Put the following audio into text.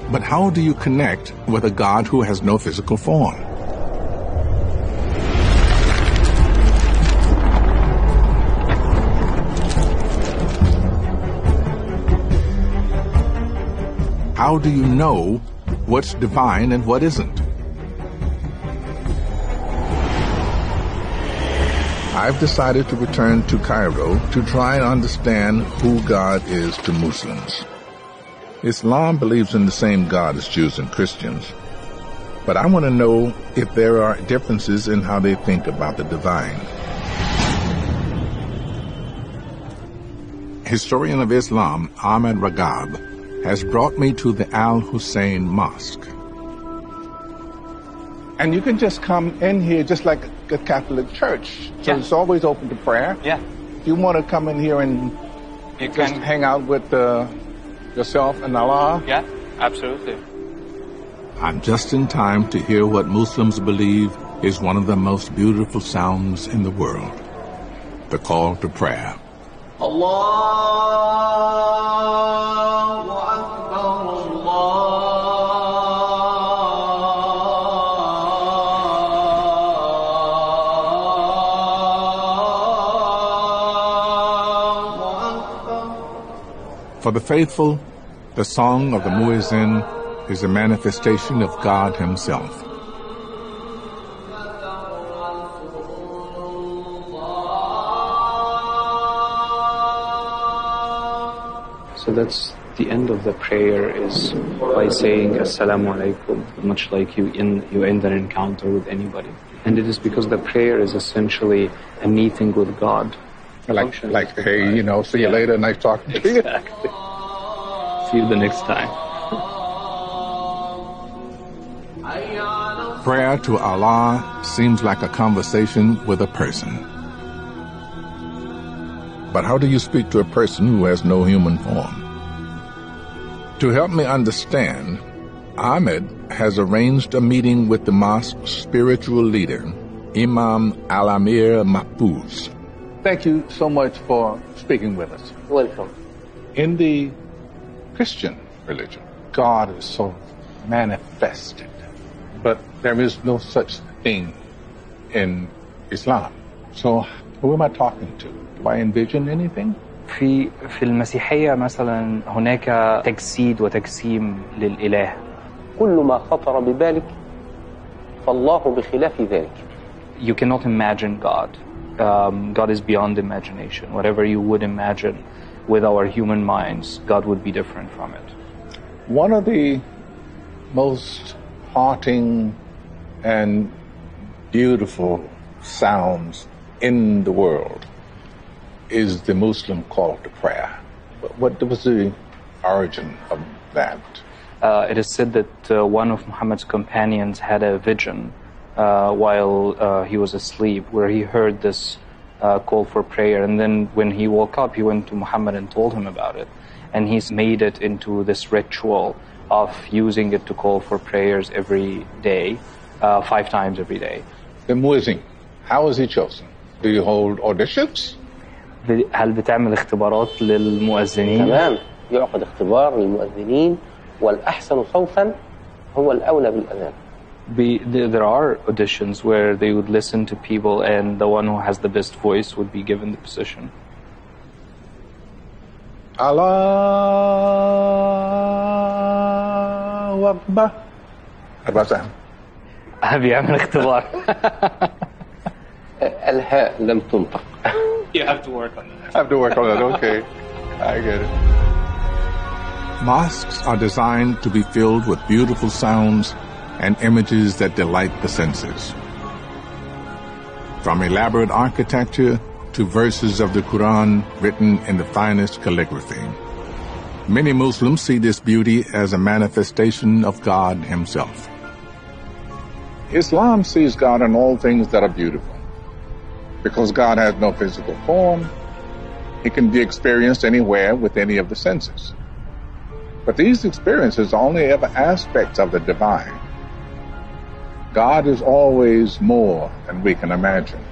But how do you connect with a God who has no physical form? How do you know what's divine and what isn't? I've decided to return to Cairo to try and understand who God is to Muslims. Islam believes in the same God as Jews and Christians, but I want to know if there are differences in how they think about the divine. Historian of Islam Ahmed Ragab has brought me to the Al-Hussein Mosque. And you can just come in here just like a Catholic church. So it's always open to prayer. Yeah. If you want to come in here and just hang out with yourself and Allah. Yeah, absolutely. I'm just in time to hear what Muslims believe is one of the most beautiful sounds in the world. The call to prayer. Allahu Akbar, For the faithful, the song of the muezzin is a manifestation of God Himself. So that's the end of the prayer, is by saying Assalamu alaikum, much like you end an encounter with anybody. And it is because the prayer is essentially a meeting with God. Like hey, see you later, nice talking to you. Exactly. See you the next time. Prayer to Allah seems like a conversation with a person. But how do you speak to a person who has no human form? To help me understand, Ahmed has arranged a meeting with the mosque's spiritual leader, Imam Al-Amir Mahfouz. Thank you so much for speaking with us. Welcome. In the Christian religion, God is so manifested, but there is no such thing in Islam. So who am I talking to? Do I envision anything? في المسيحية مثلا هناك تجسيد وتجسيم للإله. كل ما خطر ببالك فالله بخلاف ذلك. You cannot imagine God. God is beyond imagination. Whatever you would imagine with our human minds, God would be different from it. One of the most haunting and beautiful sounds in the world is the Muslim call to prayer. What was the origin of that? It is said that one of Muhammad's companions had a vision while he was asleep, where he heard this call for prayer, and then when he woke up, he went to Muhammad and told him about it, and he's made it into this ritual of using it to call for prayers every day, 5 times every day. The muezzin, how is he chosen? Do you hold auditions? هل بتعمل اختبارات للمؤذنين؟ تمام، يعقد اختبار للمؤذنين والأحسن صوتا هو الأولى بالأذان. There are auditions where they would listen to people, and the one who has the best voice would be given the position. Allahu Akbar. بيعمل اختبار. الهاء لم تنطق. You have to work on that. I have to work on that, okay. I get it. Mosques are designed to be filled with beautiful sounds and images that delight the senses. From elaborate architecture to verses of the Quran written in the finest calligraphy. Many Muslims see this beauty as a manifestation of God Himself. Islam sees God in all things that are beautiful. Because God has no physical form, He can be experienced anywhere with any of the senses. But these experiences are only ever aspects of the divine. God is always more than we can imagine.